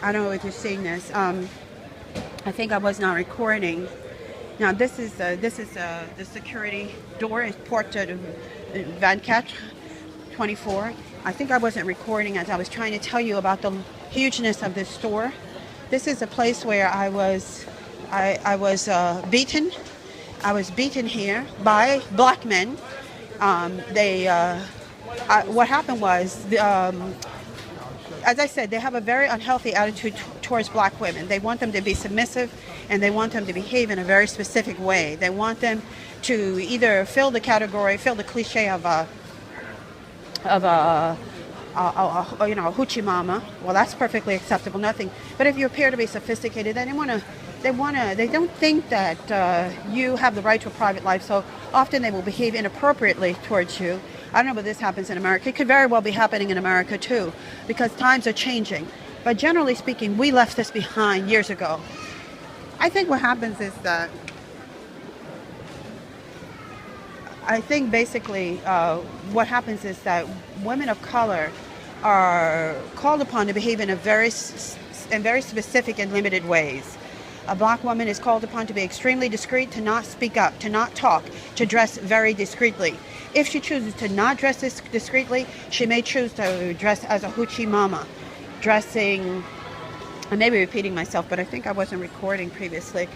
I don't know if you're seeing this. I think I was not recording. Now this is the security door is Porte de 24, 24. I think I wasn't recording as I was trying to tell you about the hugeness of this store. This is a place where I was beaten. I was beaten here by black men. What happened was, as I said, they have a very unhealthy attitude towards black women. They want them to be submissive, and they want them to behave in a very specific way. They want them to either fill the cliche of a hoochie mama. Well, that's perfectly acceptable. Nothing. But if you appear to be sophisticated, then they don't think that you have the right to a private life. So often they will behave inappropriately towards you. I don't know whether this happens in America. It could very well be happening in America too, because times are changing. But generally speaking, we left this behind years ago. I think what happens is that what happens is that women of color are called upon to behave in very specific and limited ways. A black woman is called upon to be extremely discreet, to not speak up, to not talk, to dress very discreetly. If she chooses to not dress discreetly, she may choose to dress as a hoochie mama, dressing. I may be repeating myself, but I think I wasn't recording previously.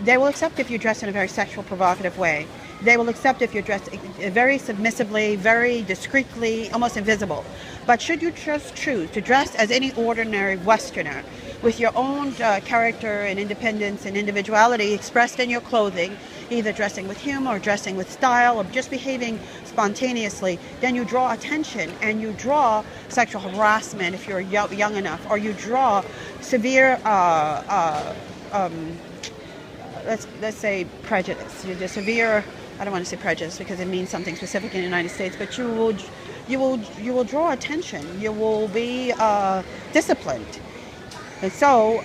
They will accept if you dress in a very sexual, provocative way. They will accept if you're dressed very submissively, very discreetly, almost invisible. But should you just choose to dress as any ordinary Westerner, with your own character and independence and individuality expressed in your clothing, either dressing with humor or dressing with style or just behaving spontaneously, then you draw attention and you draw sexual harassment if you're young enough, or you draw severe let's say prejudice. You're just severe. I don't want to say prejudice because it means something specific in the United States, but you will draw attention. You will be disciplined. And so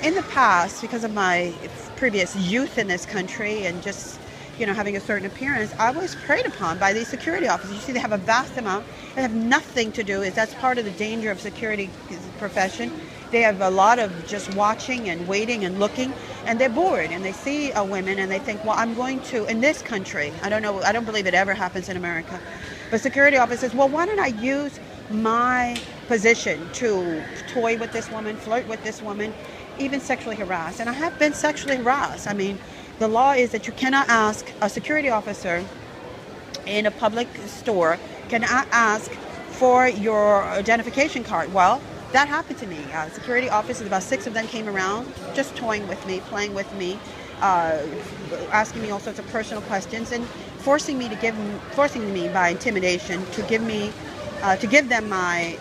in the past, because of my previous youth in this country and just having a certain appearance, I was preyed upon by these security officers. You see, they have a vast amount. They have nothing to do. That's part of the danger of security profession. They have a lot of just watching and waiting and looking, and they're bored, and they see a women and they think, well, I'm going to, in this country, I don't believe it ever happens in America, but security officers, well, why don't I use my position to toy with this woman, flirt with this woman, even sexually harass? And I have been sexually harassed. I mean, the law is that you cannot ask a security officer in a public store, cannot ask for your identification card. Well, that happened to me. Security officers, about 6 of them came around, just toying with me, playing with me, asking me all sorts of personal questions, and forcing me by intimidation to give them my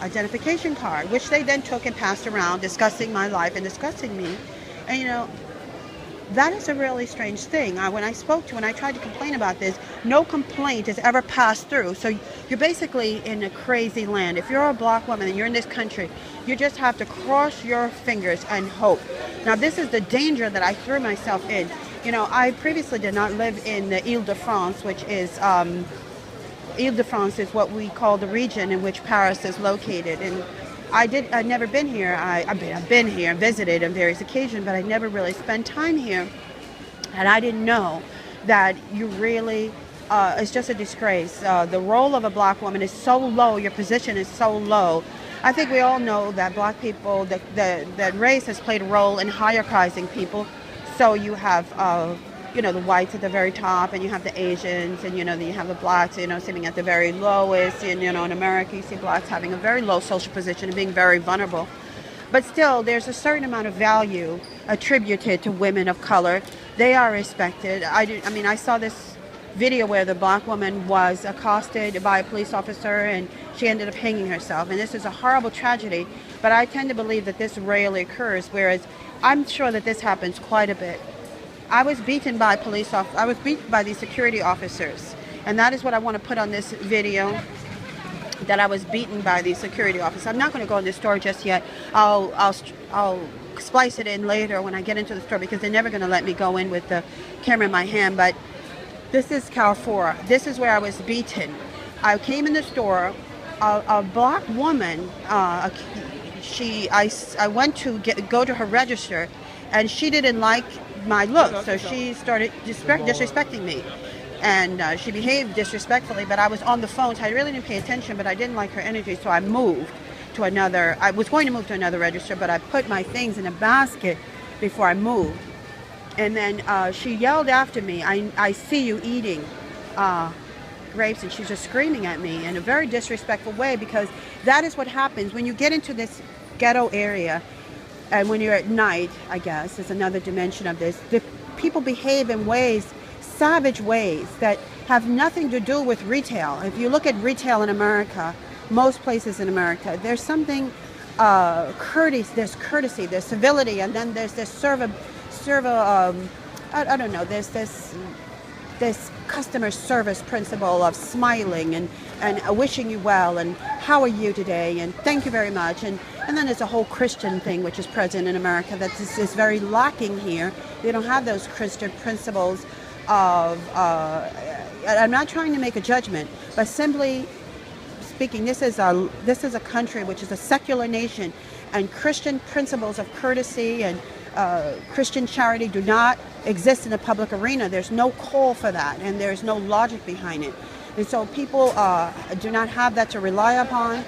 identification card, which they then took and passed around, discussing my life and discussing me. And that is a really strange thing. When I tried to complain about this, no complaint has ever passed through. So you're basically in a crazy land. If you're a black woman and you're in this country, you just have to cross your fingers and hope. Now, this is the danger that I threw myself in. I previously did not live in the Ile-de-France, which is Ile-de-France is what we call the region in which Paris is located. And I'd never been here. I've been here, visited on various occasions, but I never really spent time here. And I didn't know that you really, it's just a disgrace. The role of a black woman is so low, your position is so low. I think we all know that black people, that race has played a role in hierarchizing people. So you have, the whites at the very top, and you have the Asians, and, you have the blacks, sitting at the very lowest. And, in America, you see blacks having a very low social position and being very vulnerable. But still, there's a certain amount of value attributed to women of color. They are respected. I saw this video where the black woman was accosted by a police officer, and she ended up hanging herself. And this is a horrible tragedy, but I tend to believe that this rarely occurs, whereas I'm sure that this happens quite a bit. I was beaten by these security officers, and that is what I want to put on this video, that I was beaten by these security officers. I'm not going to go in the store just yet. I'll splice it in later when I get into the store, because they're never going to let me go in with the camera in my hand. But this is Carrefour. This is where I was beaten. I came in the store. A black woman, I went to go to her register, and she didn't like my look, so she started disrespecting me. And she behaved disrespectfully, but I was on the phone, so I really didn't pay attention, but I didn't like her energy, so I moved to another. I was going to move to another register, but I put my things in a basket before I moved. And then she yelled after me, I see you eating grapes, and she's just screaming at me in a very disrespectful way, because that is what happens when you get into this ghetto area, and when you're at night, I guess, is another dimension of this. The people behave in ways, savage ways, that have nothing to do with retail. If you look at retail in America, most places in America, there's something there's courtesy, there's civility, and then there's this I don't know, there's this customer service principle of smiling and wishing you well, and how are you today, and thank you very much, and then there's a whole Christian thing which is present in America that is very lacking here. They don't have those Christian principles of I'm not trying to make a judgment, but simply speaking, this is a country which is a secular nation, and Christian principles of courtesy and Christian charity do not exist in the public arena. There's no call for that, and there's no logic behind it. And so people do not have that to rely upon.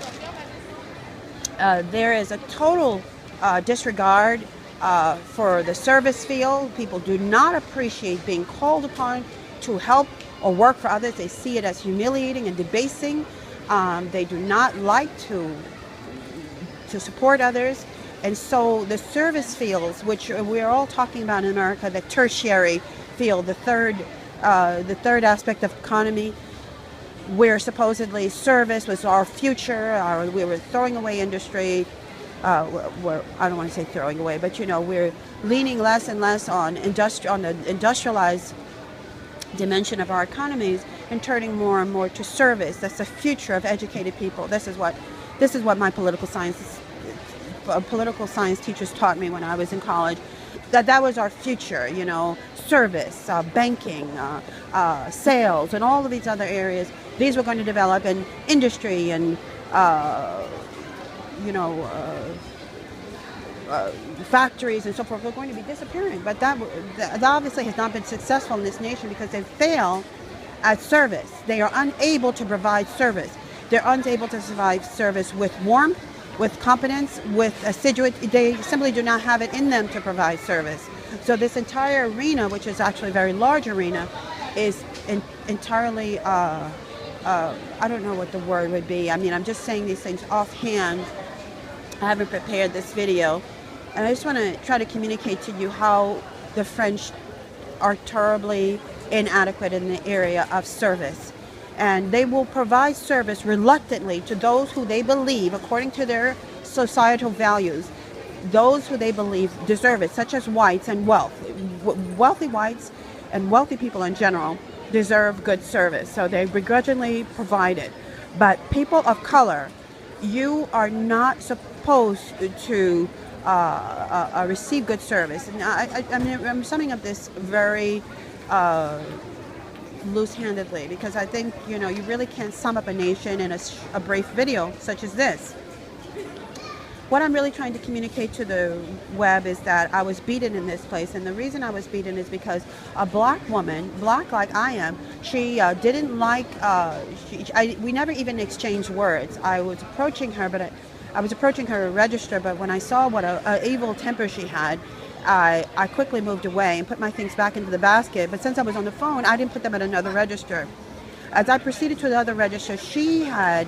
There is a total disregard for the service field. People do not appreciate being called upon to help or work for others. They see it as humiliating and debasing. They do not like to support others. And so the service fields, which we're all talking about in America, the tertiary field, the third aspect of economy, where supposedly service was our future, we were throwing away industry. I don't want to say throwing away, but we're leaning less and less on the industrialized dimension of our economies, and turning more and more to service. That's the future of educated people. This is what my political science teachers taught me when I was in college, that was our future, service, banking, sales, and all of these other areas. These were going to develop, in industry and, factories and so forth were going to be disappearing. But that obviously has not been successful in this nation, because they fail at service. They are unable to provide service. They're unable to provide service with warmth, with competence, with assiduity. They simply do not have it in them to provide service. So this entire arena, which is actually a very large arena, is entirely, I don't know what the word would be. I mean, I'm just saying these things offhand. I haven't prepared this video. And I just want to try to communicate to you how the French are terribly inadequate in the area of service. And they will provide service reluctantly to those who they believe, according to their societal values, those who they believe deserve it, such as whites and wealth. Wealthy whites and wealthy people in general deserve good service, so they begrudgingly provide it. But people of color, you are not supposed to receive good service. And I'm summing up this very loose-handedly, because I think you really can't sum up a nation in a brief video such as this. What I'm really trying to communicate to the web is that I was beaten in this place, and the reason I was beaten is because a black woman, black like I am, she didn't like, we never even exchanged words. I was approaching her, but I was approaching her register, but when I saw what a evil temper she had, I quickly moved away and put my things back into the basket. But since I was on the phone, I didn't put them at another register. As I proceeded to the other register, she had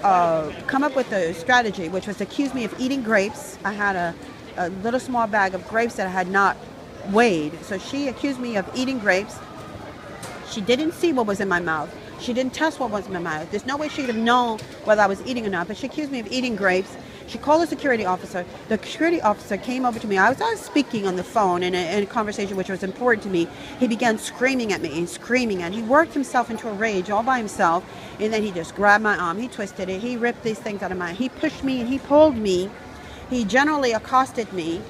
come up with a strategy, which was to accuse me of eating grapes. I had a little small bag of grapes that I had not weighed. So she accused me of eating grapes. She didn't see what was in my mouth. She didn't test what was in my mouth. There's no way she could have known whether I was eating or not, but she accused me of eating grapes. She called the security officer. The security officer came over to me. I was speaking on the phone in a conversation which was important to me. He began screaming at me and screaming, and he worked himself into a rage all by himself, and then he just grabbed my arm. He twisted it. He ripped these things out of my hand. He pushed me and he pulled me. He generally accosted me,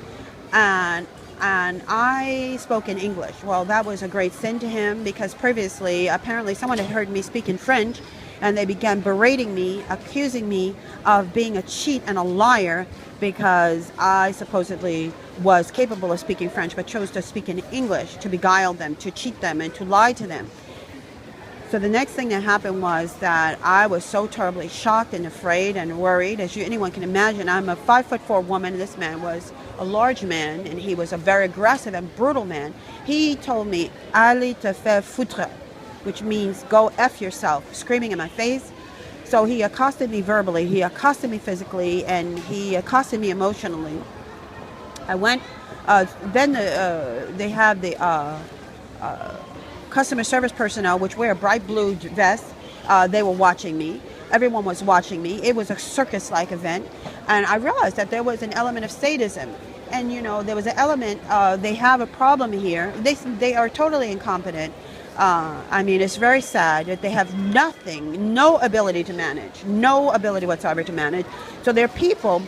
and I spoke in English. Well, that was a great sin to him, because previously, apparently, someone had heard me speak in French, and they began berating me, accusing me of being a cheat and a liar because I supposedly was capable of speaking French but chose to speak in English to beguile them, to cheat them, and to lie to them. So the next thing that happened was that I was so terribly shocked and afraid and worried, as anyone can imagine. I'm a 5'4" woman, and this man was a large man, and he was a very aggressive and brutal man. He told me, "Allez te faire foutre," which means go F yourself, screaming in my face. So he accosted me verbally, he accosted me physically, and he accosted me emotionally. I went, then they have the customer service personnel, which wear a bright blue vest. They were watching me. Everyone was watching me. It was a circus-like event. And I realized that there was an element of sadism. And, there was an element, they have a problem here. They are totally incompetent. It's very sad that they have no ability to manage, no ability whatsoever to manage. So they're people,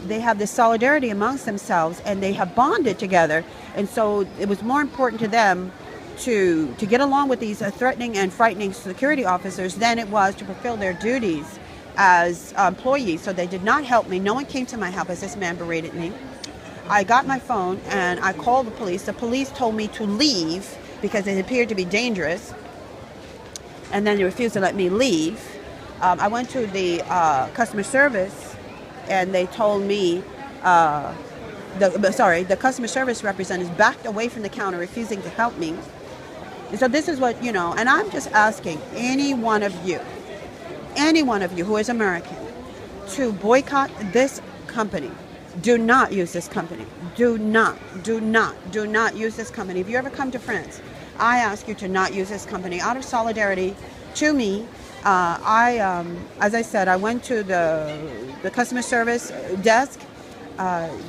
they have this solidarity amongst themselves, and they have bonded together. And so it was more important to them to get along with these threatening and frightening security officers than it was to fulfill their duties as employees. So they did not help me. No one came to my help as this man berated me. I got my phone and I called the police. The police told me to leave because it appeared to be dangerous, and then they refused to let me leave. I went to the customer service, and they told me the customer service representatives backed away from the counter, refusing to help me. And so this is what, and I'm just asking any one of you who is American to boycott this company. Do not use this company. Do not use this company. If you ever come to France, I ask you to not use this company out of solidarity to me. As I said, I went to the customer service desk.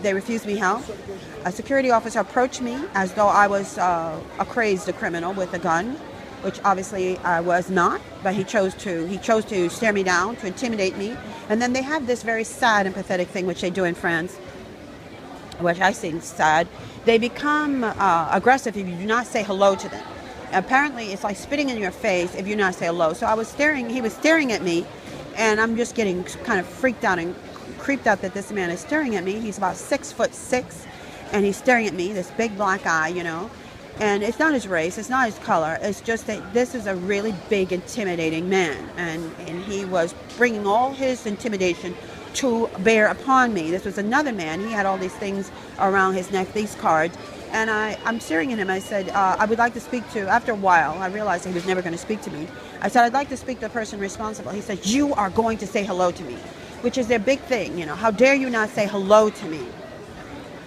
They refused me help. A security officer approached me as though I was a crazed criminal with a gun, which obviously I was not, but he chose to stare me down, to intimidate me. And then they have this very sad and pathetic thing which they do in France, which I think is sad. They become aggressive if you do not say hello to them. Apparently it's like spitting in your face if you do not say hello. So he was staring at me, and I'm just getting kind of freaked out and creeped out that this man is staring at me. He's about 6'6", and he's staring at me, this big black eye, and it's not his race, it's not his color, it's just that this is a really big, intimidating man, and he was bringing all his intimidation to bear upon me. This was another man. He had all these things around his neck, these cards, and I'm staring at him. I said, I would like to speak to, after a while, I realized he was never going to speak to me. I said, I'd like to speak to the person responsible. He said, you are going to say hello to me, which is their big thing, how dare you not say hello to me?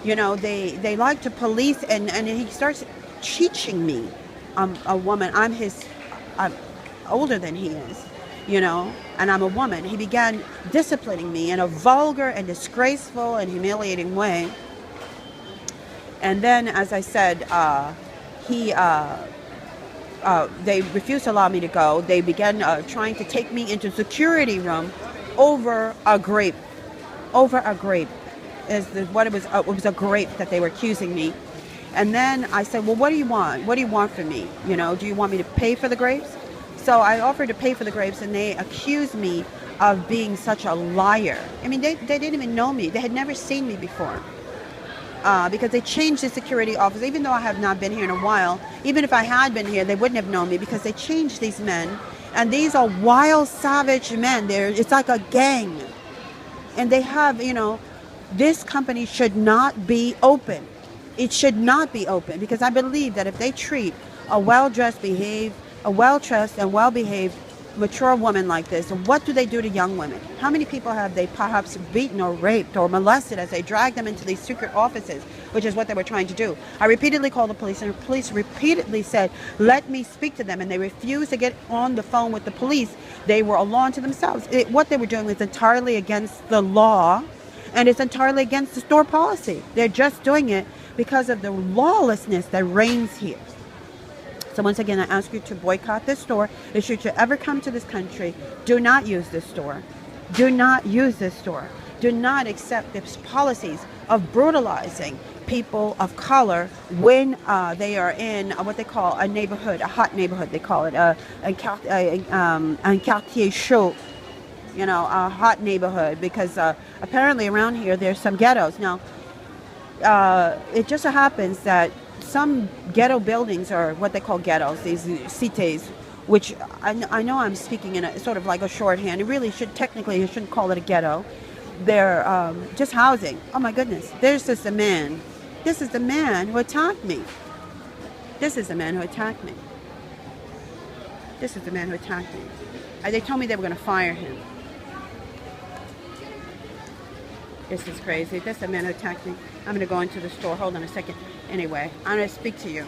They like to police, and he starts teaching me. I'm a woman. I'm older than he is, and I'm a woman. He began disciplining me in a vulgar and disgraceful and humiliating way. And then, as I said, they refused to allow me to go. They began trying to take me into security room over a grape. It was a grape that they were accusing me. And then I said, well, what do you want? What do you want from me? Do you want me to pay for the grapes? So I offered to pay for the grapes, and they accused me of being such a liar. They didn't even know me. They had never seen me before. Because they changed the security officer. Even though I have not been here in a while, even if I had been here, they wouldn't have known me because they changed these men. And these are wild, savage men. It's like a gang. And they have, this company should not be open. It should not be open, because I believe that if they treat a well-dressed, and well-behaved, mature woman like this, what do they do to young women? How many people have they perhaps beaten or raped or molested as they drag them into these secret offices, which is what they were trying to do? I repeatedly called the police, and the police repeatedly said, let me speak to them, and they refused to get on the phone with the police. They were a law unto themselves. What they were doing was entirely against the law, and it's entirely against the store policy. They're just doing it because of the lawlessness that reigns here. So once again, I ask you to boycott this store. If you should ever come to this country, do not use this store. Do not use this store. Do not accept the policies of brutalizing people of color when they are in what they call a neighborhood, a hot neighborhood. They call it un quartier chaud, you know, a hot neighborhood, because apparently around here there's some ghettos. Now, it just so happens that some ghetto buildings are what they call ghettos, these cités, which I know I'm speaking in a sort of like a shorthand. It really should, technically, you shouldn't call it a ghetto. They're just housing. Oh my goodness, there's just a man. This is the man who attacked me. This is the man who attacked me. This is the man who attacked me. They told me they were going to fire him. This is crazy. This is the man who attacked me. I'm going to go into the store. Hold on a second. Anyway, I'm going to speak to you.